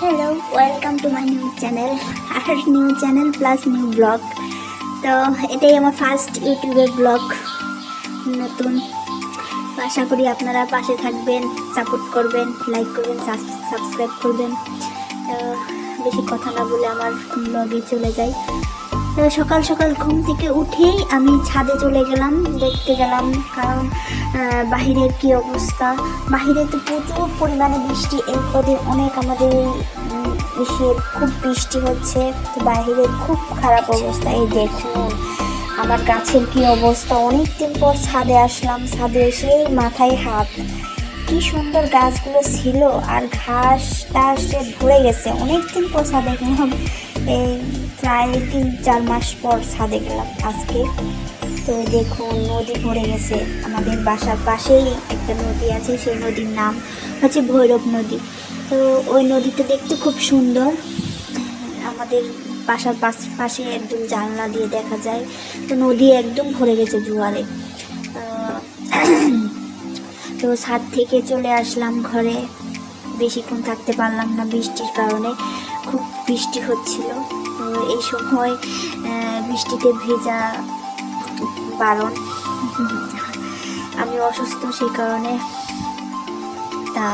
Hello, welcome to my new channel আর new channel plus new vlog. তো এটাই আমার ফার্স্ট ইউটিউবের ব্লগ নতুন। তো আশা করি আপনারা পাশে থাকবেন, সাপোর্ট করবেন, লাইক করবেন, সাবস্ক্রাইব করবেন। তো বেশি কথা না বলে আমার ব্লগে চলে যাই। তো সকাল সকাল ঘুম থেকে উঠেই আমি ছাদে চলে গেলাম, দেখতে গেলাম, কারণ বাহিরের কি অবস্থা। বাহিরে তো প্রচুর পরিমাণে বৃষ্টি, এই কদিন অনেক আমাদের খুব বৃষ্টি হচ্ছে। তো বাহিরের খুব খারাপ অবস্থা। এই দেখুন আমার গাছের কি অবস্থা। অনেকদিন পর ছাদে আসলাম, ছাদে এসে মাথায় হাত, কি সুন্দর গাছগুলো ছিল আর ঘাসটা সে ভরে গেছে। অনেকদিন পর ছাদে গেলাম, এই প্রায় 3-4 মাস পর ছাদে গেলাম আজকে। তো দেখুন নদী ভরে গেছে। আমাদের বাসার পাশেই একটা নদী আছে, সেই নদীর নাম হচ্ছে ভৈরব নদী। তো ওই নদীটা দেখতে খুব সুন্দর। আমাদের বাসার পাশে একদম জানলা দিয়ে দেখা যায়। তো নদী একদম ভরে গেছে জোয়ারে। তো ছাদ থেকে চলে আসলাম ঘরে, বেশিক্ষণ থাকতে পারলাম না বৃষ্টির কারণে, খুব বৃষ্টি হচ্ছিল। তো এই সময় বৃষ্টিতে ভেজা বারণ, আমি অসুস্থ সেই কারণে। তা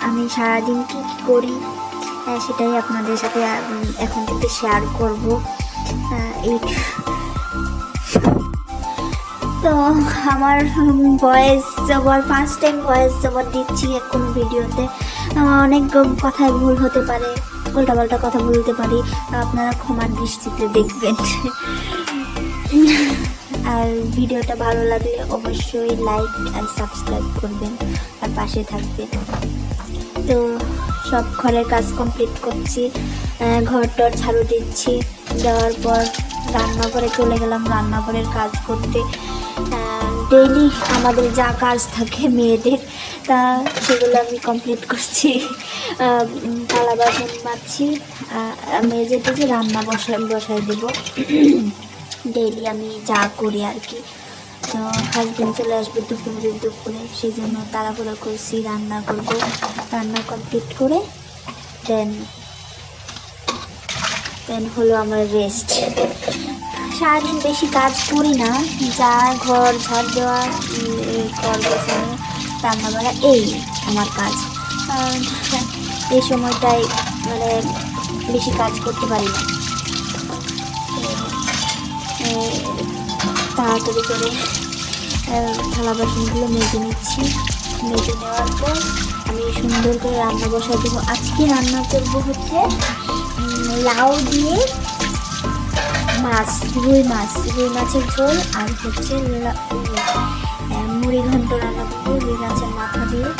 আমি সারাদিন কী কী করি সেটাই আপনাদের সাথে এখন থেকে শেয়ার করব। এই তো আমার voice over, first time voice over দিচ্ছি এখন ভিডিওতে। অনেক কথায় ভুল হতে পারে, উল্টাপাল্টা কথা বলতে পারি, আপনারা ক্ষমার দৃষ্টিতে দেখবেন। আর ভিডিওটা ভালো লাগলে অবশ্যই লাইক আর সাবস্ক্রাইব করবেন আর পাশে থাকবেন। তো সব ঘরের কাজ কমপ্লিট করছি, ঘর টর ঝাড়ু দিচ্ছি, দেওয়ার পর রান্নাঘরে চলে গেলাম রান্নাঘরের কাজ করতে। ডেইলি আমাদের যা কাজ থাকে মেয়েদের, তা সেগুলো আমি কমপ্লিট করছি। থালা বাসন মাজছি, মেজেতে যে রান্না বসাই দেবো। ডেইলি আমি যা করি আর কি। তো হাজব্যান্ড চলে আসবে দুপুরে, সেই জন্য তাড়াহুড়ো করছি, রান্না করব। রান্না কমপ্লিট করে দেন হলো আমার রেস্ট। সারাদিন বেশি কাজ করি না, যা ঘর ঝাড় দেওয়া, ঘর গোছানো, রান্নাবাড়া, এই আমার কাজ। এই সময়টাই মানে বেশি কাজ করতে পারি না। তাড়াতাড়ি করে থালা বাসনগুলো মেজে নিচ্ছি। মেজে নেওয়ার পর আমি সুন্দর করে রান্না বসাই দেবো। আজকে রান্না করবো হচ্ছে লাউ দিয়ে রুই মাছের ঝোল, আর হচ্ছে মুড়ি ঘন্ট রান্না করবো রুই মাছের মাথা দিয়ে।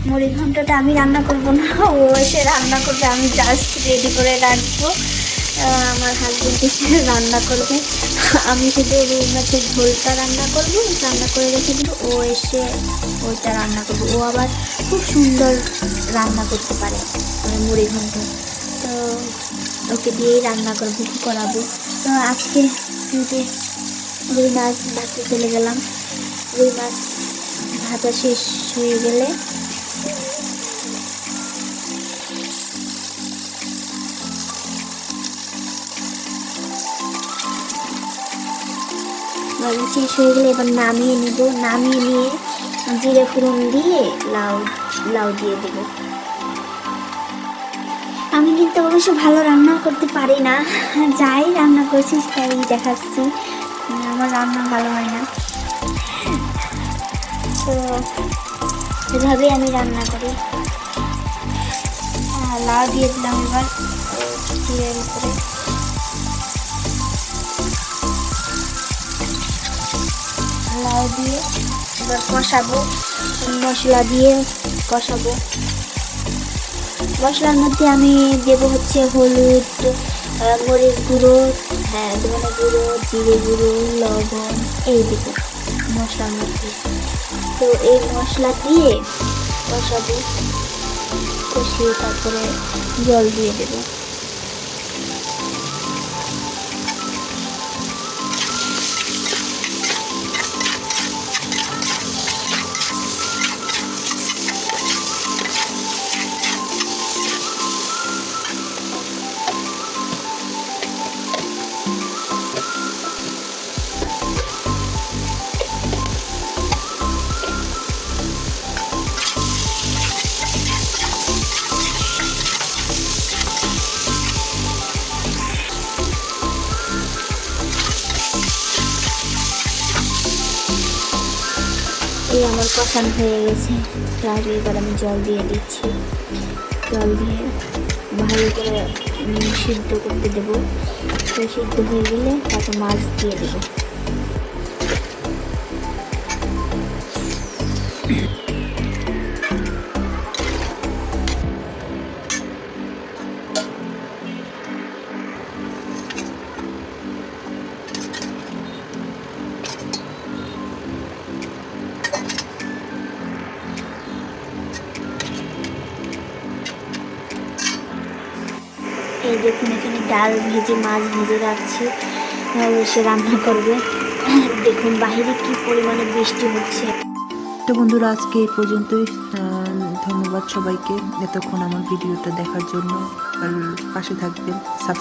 মুড়ি ঘন্টটা আমি রান্না করবো না, ও এসে রান্না করবে, আমি জাস্ট রেডি করে রাখবো। আমার হাজবেন্ড এসে রান্না করবে, আমি শুধু রুই মাছের ঝোলটা রান্না করবো, রান্না করে রেখে দেবো, ও এসে ওইটা রান্না করবো। ও আবার খুব সুন্দর রান্না করতে পারে মুড়ি ঘন্ট। তো ওকে দিয়েই রান্না করাবো। তো আজকে রুই মাছ ভাজতে চলে গেলাম। রুই মাছ ভাজা শেষ হয়ে গেলে এবার নামিয়ে নিব। নামিয়ে নিয়ে জিরে ফোড়ন দিয়ে লাউ দিয়ে দেবো। আমি কিন্তু অবশ্য ভালো রান্না করতে পারি না, যাই রান্না করছি তাই দেখাচ্ছি, আমার রান্না ভালো হয় না। তো এভাবেই আমি রান্না করি। লাউ দিয়ে দিলাম এবার জিরের উপরে। লাউ দিয়ে এবার কষাবো, মশলা দিয়ে কষাবো। মশলার মধ্যে আমি দেবো হচ্ছে হলুদ, মরিচ গুঁড়ো, ধনে গুঁড়ো, জিরে গুঁড়ো, লবণ, এই দেবো মশলার মধ্যে। তো এই মশলা দিয়ে কষাবো, কষিয়ে তারপরে জল দিয়ে দেবো। আমার কষানো হয়ে গেছে, তার এবার আমি জল দিয়ে দিচ্ছি। জল দিয়ে ভালো করে সিদ্ধ করতে দেবো। তো সিদ্ধ হয়ে গেলে তারপর মাছ দিয়ে দেবো। এই দেখুন এখানে ডাল ভেজে মাছ ভেজে রাখছি, সে রান্না করবে। দেখুন বাইরে কি পরিমাণে বৃষ্টি হচ্ছে। তো বন্ধুরা আজকে এই পর্যন্তই। ধন্যবাদ সবাইকে এতক্ষণ আমার ভিডিওটা দেখার জন্য। আর পাশে থাকবেন, সাবস্ক্রাইব